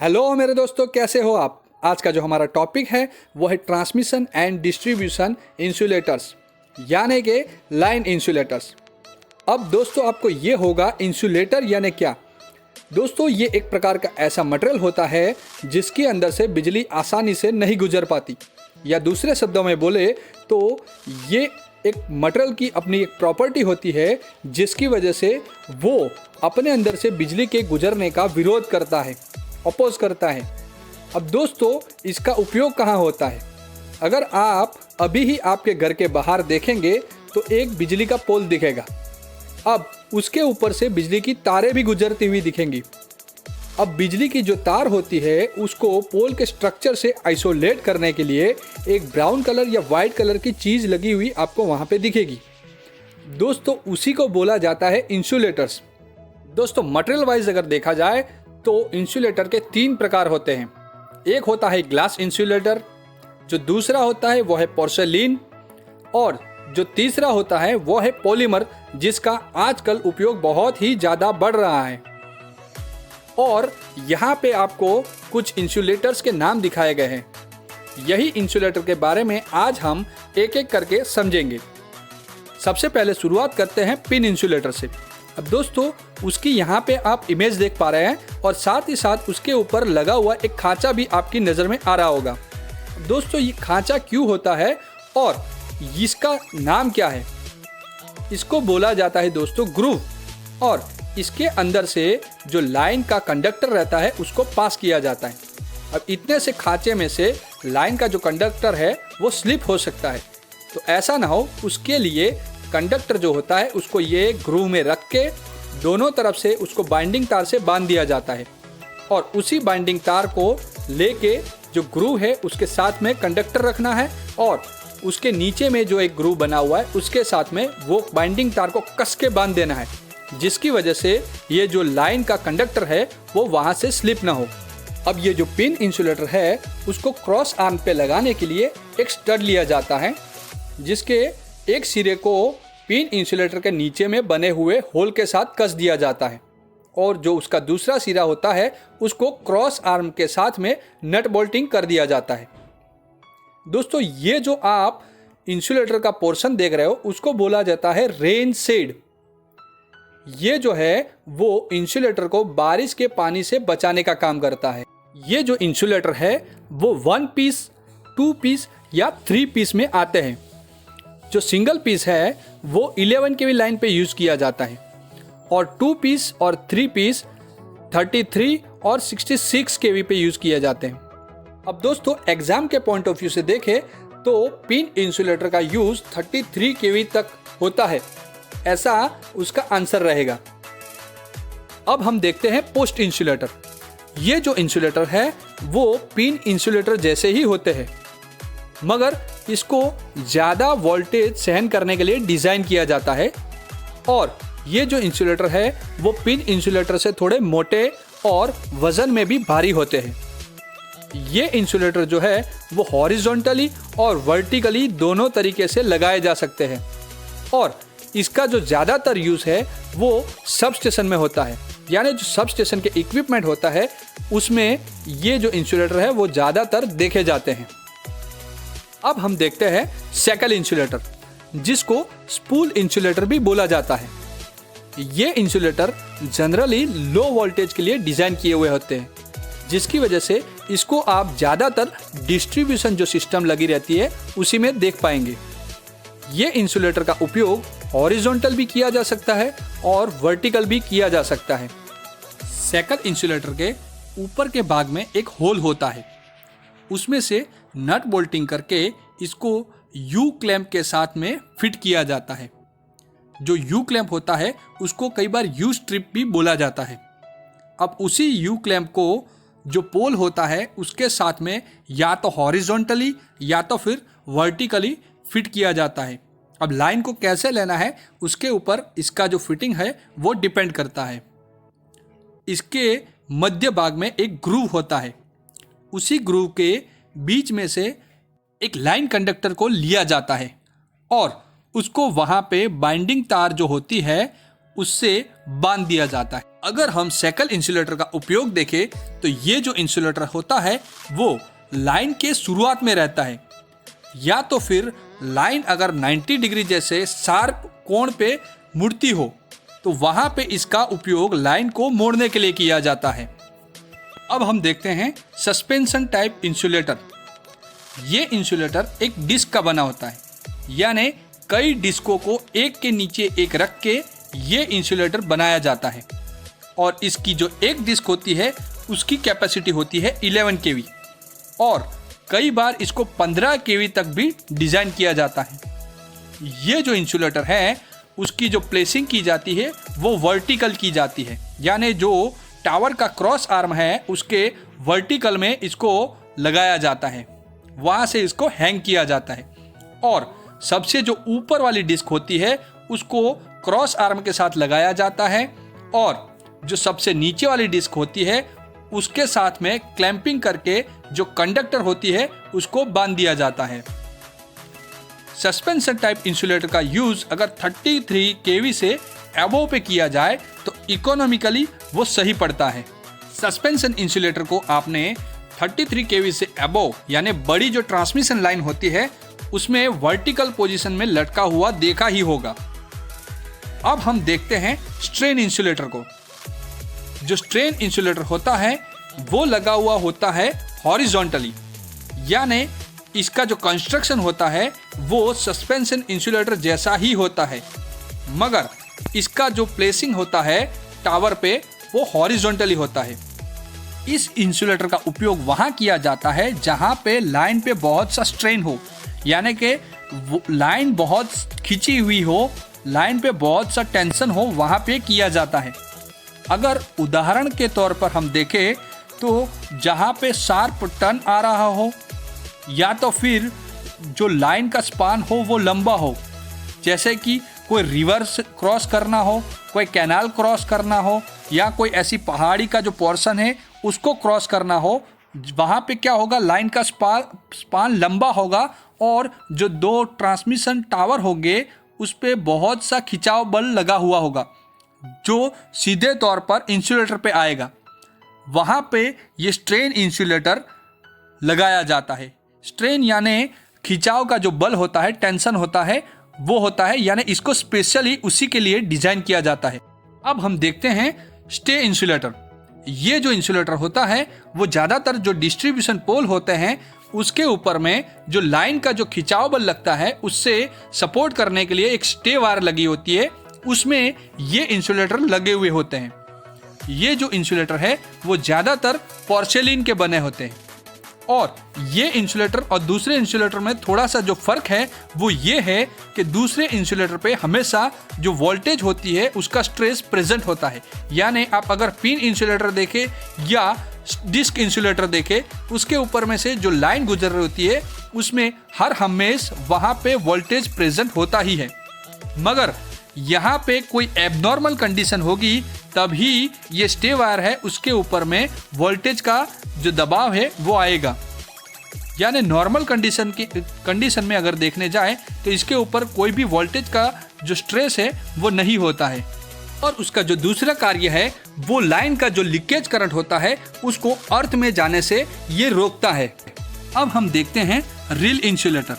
Hello मेरे दोस्तों, कैसे हो आप। आज का जो हमारा टॉपिक है वो है ट्रांसमिशन एंड डिस्ट्रीब्यूशन इंसुलेटर्स, यानी कि लाइन इंसुलेटर्स। अब दोस्तों आपको ये होगा इंसुलेटर यानी क्या। दोस्तों ये एक प्रकार का ऐसा मटेरियल होता है जिसके अंदर से बिजली आसानी से नहीं गुजर पाती, या दूसरे शब्दों में बोले तो ये एक मटेरियल की अपनी एक प्रॉपर्टी होती है जिसकी वजह से वो अपने अंदर से बिजली के गुजरने का विरोध करता है, अपोज करता है। अब दोस्तों इसका उपयोग कहाँ होता है। अगर आप अभी ही आपके घर के बाहर देखेंगे तो एक बिजली का पोल दिखेगा। अब उसके ऊपर से बिजली की तारें भी गुजरती हुई दिखेंगी। अब बिजली की जो तार होती है उसको पोल के स्ट्रक्चर से आइसोलेट करने के लिए एक ब्राउन कलर या वाइट कलर की चीज़ लगी हुई आपको वहाँ पे दिखेगी। दोस्तों उसी को बोला जाता है इंसुलेटर्स। दोस्तों मटेरियल वाइज अगर देखा जाए तो इंसुलेटर के 3 प्रकार होते हैं। एक होता है ग्लास इंसुलेटर, जो दूसरा होता है वो है पोर्सेलिन, और जो तीसरा होता है वो है पॉलीमर, जिसका आजकल उपयोग बहुत ही ज़्यादा बढ़ रहा है। और यहाँ पे आपको कुछ इंसुलेटर्स के नाम दिखाए गए हैं। यही इंसुलेटर के बारे में आज हम एक एक करके समझेंगे। सबसे पहले शुरुआत करते हैं पिन इंसुलेटर से। अब दोस्तों उसकी यहाँ पे आप इमेज देख पा रहे हैं और साथ ही साथ उसके ऊपर लगा हुआ एक खांचा भी आपकी नज़र में आ रहा होगा। दोस्तों ये खांचा क्यों होता है और इसका नाम क्या है। इसको बोला जाता है दोस्तों ग्रूव, और इसके अंदर से जो लाइन का कंडक्टर रहता है उसको पास किया जाता है। अब इतने से खांचे में से लाइन का जो कंडक्टर है वो स्लिप हो सकता है, तो ऐसा ना हो उसके लिए कंडक्टर जो होता है उसको ये ग्रूव में रख के दोनों तरफ से उसको बाइंडिंग तार से बांध दिया जाता है, और उसी बाइंडिंग तार को लेके जो ग्रूव है उसके साथ में कंडक्टर रखना है, और उसके नीचे में जो एक ग्रूव बना हुआ है उसके साथ में वो बाइंडिंग तार को कस के बांध देना है, जिसकी वजह से ये जो लाइन का कंडक्टर है वो वहाँ से स्लिप ना हो। अब ये जो पिन इंसुलेटर है उसको क्रॉस आर्म पे लगाने के लिए एक स्टड लिया जाता है, जिसके एक सिरे को पिन इंसुलेटर के नीचे में बने हुए होल के साथ कस दिया जाता है, और जो उसका दूसरा सिरा होता है उसको क्रॉस आर्म के साथ में नट बोल्टिंग कर दिया जाता है। दोस्तों ये जो आप इंसुलेटर का पोर्शन देख रहे हो उसको बोला जाता है रेन शेड। ये जो है वो इंसुलेटर को बारिश के पानी से बचाने का काम करता है। ये जो इंसुलेटर है वो 1 पीस, 2 पीस या 3 पीस में आते हैं। जो सिंगल पीस है वो 11 केवी लाइन पे यूज़ किया जाता है, और 2 पीस और 3 पीस 33 और 66 केवी पे यूज़ किए जाते हैं। अब दोस्तों एग्जाम के पॉइंट ऑफ व्यू से देखें तो पिन इंसुलेटर का यूज़ 33 केवी तक होता है, ऐसा उसका आंसर रहेगा। अब हम देखते हैं पोस्ट इंसुलेटर। ये जो इंसुलेटर है वो पिन इंसुलेटर जैसे ही होते हैं, मगर इसको ज़्यादा वोल्टेज सहन करने के लिए डिज़ाइन किया जाता है, और ये जो इंसुलेटर है वो पिन इंसुलेटर से थोड़े मोटे और वज़न में भी भारी होते हैं। ये इंसुलेटर जो है वो हॉरिजॉन्टली और वर्टिकली दोनों तरीके से लगाए जा सकते हैं, और इसका जो ज़्यादातर यूज़ है वो सब स्टेशन में होता है, यानी जो सब स्टेशन के इक्विपमेंट होता है उसमें ये जो इंसुलेटर है वो ज़्यादातर देखे जाते हैं। अब हम देखते हैं सेकल इंसुलेटर, जिसको स्पूल इंसुलेटर भी बोला जाता है। ये इंसुलेटर जनरली लो वोल्टेज के लिए डिज़ाइन किए हुए होते हैं, जिसकी वजह से इसको आप ज़्यादातर डिस्ट्रीब्यूशन जो सिस्टम लगी रहती है उसी में देख पाएंगे। ये इंसुलेटर का उपयोग हॉरिजॉन्टल भी किया जा सकता है और वर्टिकल भी किया जा सकता है। सेकल इंसुलेटर के ऊपर के भाग में एक होल होता है, उसमें से नट बोल्टिंग करके इसको यू क्लैंप के साथ में फिट किया जाता है। जो यू क्लैंप होता है उसको कई बार यू स्ट्रिप भी बोला जाता है। अब उसी यू क्लैंप को जो पोल होता है उसके साथ में या तो हॉरिजॉन्टली या तो फिर वर्टिकली फिट किया जाता है। अब लाइन को कैसे लेना है उसके ऊपर इसका जो फिटिंग है वो डिपेंड करता है। इसके मध्य भाग में एक ग्रूव होता है, उसी ग्रूव के बीच में से एक लाइन कंडक्टर को लिया जाता है, और उसको वहाँ पे बाइंडिंग तार जो होती है उससे बांध दिया जाता है। अगर हम सेकल इंसुलेटर का उपयोग देखें तो ये जो इंसुलेटर होता है वो लाइन के शुरुआत में रहता है, या तो फिर लाइन अगर 90 डिग्री जैसे शार्प कोण पे मुड़ती हो तो वहां पे इसका उपयोग लाइन को मोड़ने के लिए किया जाता है। अब हम देखते हैं सस्पेंशन टाइप इंसुलेटर। ये इंसुलेटर एक डिस्क का बना होता है, यानी कई डिस्कों को एक के नीचे एक रख के ये इंसुलेटर बनाया जाता है। और इसकी जो एक डिस्क होती है उसकी कैपेसिटी होती है 11 kV, और कई बार इसको 15 kV तक भी डिज़ाइन किया जाता है। ये जो इंसुलेटर है उसकी जो प्लेसिंग की जाती है वो वर्टिकल की जाती है, यानी जो टावर का क्रॉस आर्म है उसके वर्टिकल में इसको लगाया जाता है, वहाँ से इसको हैंग किया जाता है। और सबसे जो ऊपर वाली डिस्क होती है उसको क्रॉस आर्म के साथ लगाया जाता है, और जो सबसे नीचे वाली डिस्क होती है उसके साथ में क्लैंपिंग करके जो कंडक्टर होती है उसको बांध दिया जाता है। सस्पेंशन टाइप इंसुलेटर का यूज अगर 33 kV से अबोव पे किया जाए तो इकोनॉमिकली वो सही पड़ता है। सस्पेंशन इंसुलेटर को आपने 33 kV से अबोव यानी बड़ी जो ट्रांसमिशन लाइन होती है उसमें वर्टिकल पोजीशन में लटका हुआ देखा ही होगा। अब हम देखते हैं स्ट्रेन इंसुलेटर को। जो स्ट्रेन इंसुलेटर होता है वो लगा हुआ होता है हॉरिजॉन्टली, यानी इसका जो कंस्ट्रक्शन होता है वो सस्पेंशन इंसुलेटर जैसा ही होता है, मगर इसका जो प्लेसिंग होता है टावर पे वो हॉरिजॉन्टली होता है। इस इंसुलेटर का उपयोग वहाँ किया जाता है जहाँ पे लाइन पे बहुत सा स्ट्रेन हो, यानी कि लाइन बहुत खिंची हुई हो, लाइन पे बहुत सा टेंशन हो, वहाँ पे किया जाता है। अगर उदाहरण के तौर पर हम देखें तो जहाँ पे शार्प टर्न आ रहा हो, या तो फिर जो लाइन का स्पान हो वो लंबा हो, जैसे कि कोई रिवर्स क्रॉस करना हो, कोई कैनाल क्रॉस करना हो, या कोई ऐसी पहाड़ी का जो पोर्शन है उसको क्रॉस करना हो, वहाँ पे क्या होगा, लाइन का स्पान लंबा होगा और जो दो ट्रांसमिशन टावर होंगे उस पर बहुत सा खिंचाव बल लगा हुआ होगा जो सीधे तौर पर इंसुलेटर पे आएगा। वहाँ पे ये स्ट्रेन इंसुलेटर लगाया जाता है। स्ट्रेन यानी खिंचाव का जो बल होता है, टेंशन होता है, वो होता है, यानी इसको स्पेशली उसी के लिए डिजाइन किया जाता है। अब हम देखते हैं स्टे इंसुलेटर। ये जो इंसुलेटर होता है वो ज़्यादातर जो डिस्ट्रीब्यूशन पोल होते हैं उसके ऊपर में जो लाइन का जो खिंचाव बल लगता है उससे सपोर्ट करने के लिए एक स्टे वायर लगी होती है, उसमें ये इंसुलेटर लगे हुए होते हैं। ये जो इंसुलेटर है वो ज़्यादातर पोर्सेलिन के बने होते हैं, और ये इंसुलेटर और दूसरे इंसुलेटर में थोड़ा सा जो फ़र्क है वो ये है कि दूसरे इंसुलेटर पे हमेशा जो वोल्टेज होती है उसका स्ट्रेस प्रेजेंट होता है, यानी आप अगर पिन इंसुलेटर देखें या डिस्क इंसुलेटर देखें, उसके ऊपर में से जो लाइन गुजर रही होती है उसमें हर हमेशा वहाँ पे वोल्टेज प्रेजेंट होता ही है। मगर यहाँ पे कोई एबनॉर्मल कंडीशन होगी तभी ये स्टे वायर है उसके ऊपर में वोल्टेज का जो दबाव है वो आएगा, यानी नॉर्मल कंडीशन में अगर देखने जाए तो इसके ऊपर कोई भी वोल्टेज का जो स्ट्रेस है वो नहीं होता है। और उसका जो दूसरा कार्य है वो लाइन का जो लीकेज करंट होता है उसको अर्थ में जाने से ये रोकता है। अब हम देखते हैं रील इंसुलेटर।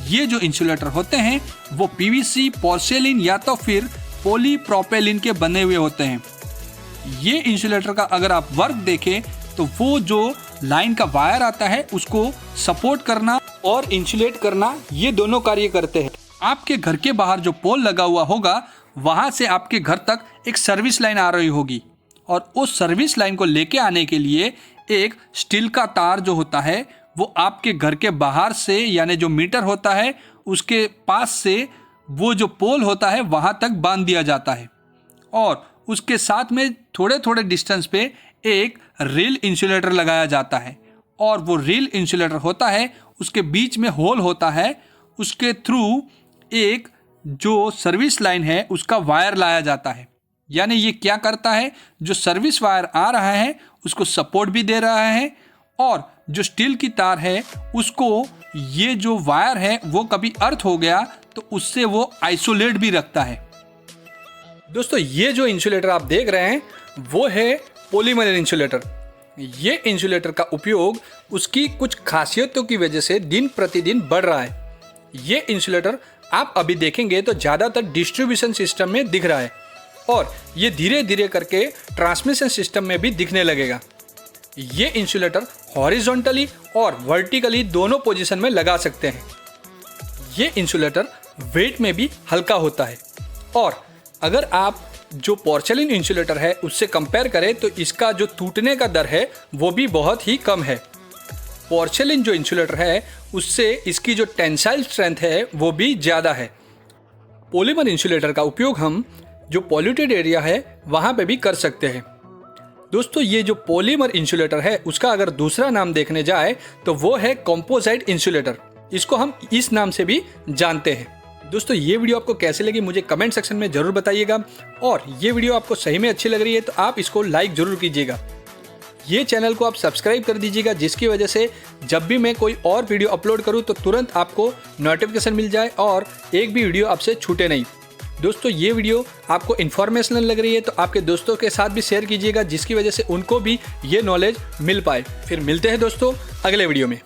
ये जो इंसुलेटर होते हैं वो पीवीसी, पोर्सेलिन या तो फिर पॉलीप्रोपेलिन के बने हुए होते हैं। ये इंसुलेटर का अगर आप वर्क देखें तो वो जो लाइन का वायर आता है उसको सपोर्ट करना और इंसुलेट करना, ये दोनों कार्य करते हैं। आपके घर के बाहर जो पोल लगा हुआ होगा वहाँ से आपके घर तक एक सर्विस लाइन आ रही होगी, और उस सर्विस लाइन को लेके आने के लिए एक स्टील का तार जो होता है वो आपके घर के बाहर से, यानी जो मीटर होता है उसके पास से वो जो पोल होता है वहाँ तक बांध दिया जाता है, और उसके साथ में थोड़े थोड़े डिस्टेंस पे एक रील इंसुलेटर लगाया जाता है। और वो रील इंसुलेटर होता है उसके बीच में होल होता है, उसके थ्रू एक जो सर्विस लाइन है उसका वायर लाया जाता है। यानी ये क्या करता है, जो सर्विस वायर आ रहा है उसको सपोर्ट भी दे रहा है, और जो स्टील की तार है उसको ये जो वायर है वो कभी अर्थ हो गया तो उससे वो आइसोलेट भी रखता है। दोस्तों ये जो इंसुलेटर आप देख रहे हैं वो है पॉलीमर इंसुलेटर। ये इंसुलेटर का उपयोग उसकी कुछ खासियतों की वजह से दिन प्रतिदिन बढ़ रहा है। ये इंसुलेटर आप अभी देखेंगे तो ज़्यादातर डिस्ट्रीब्यूशन सिस्टम में दिख रहा है और ये धीरे धीरे करके ट्रांसमिशन सिस्टम में भी दिखने लगेगा। ये इंसुलेटर हॉरिजॉन्टली और वर्टिकली दोनों पोजीशन में लगा सकते हैं। ये इंसुलेटर वेट में भी हल्का होता है और अगर आप जो पोर्सेलिन इंसुलेटर है उससे कंपेयर करें तो इसका जो टूटने का दर है वो भी बहुत ही कम है। पोर्सेलिन जो इंसुलेटर है उससे इसकी जो टेंसाइल स्ट्रेंथ है वो भी ज़्यादा है। पॉलीमर इंसुलेटर का उपयोग हम जो पॉल्यूटेड एरिया है वहाँ पे भी कर सकते हैं। दोस्तों ये जो पॉलीमर इंसुलेटर है उसका अगर दूसरा नाम देखने जाए तो वो है कंपोजिट इंसुलेटर। इसको हम इस नाम से भी जानते हैं। दोस्तों ये वीडियो आपको कैसे लगी मुझे कमेंट सेक्शन में ज़रूर बताइएगा और ये वीडियो आपको सही में अच्छी लग रही है तो आप इसको लाइक ज़रूर कीजिएगा। ये चैनल को आप सब्सक्राइब कर दीजिएगा जिसकी वजह से जब भी मैं कोई और वीडियो अपलोड करूँ तो तुरंत आपको नोटिफिकेशन मिल जाए और एक भी वीडियो आपसे छूटे नहीं। दोस्तों ये वीडियो आपको इन्फॉर्मेशनल लग रही है तो आपके दोस्तों के साथ भी शेयर कीजिएगा जिसकी वजह से उनको भी ये नॉलेज मिल पाए। फिर मिलते हैं दोस्तों अगले वीडियो में।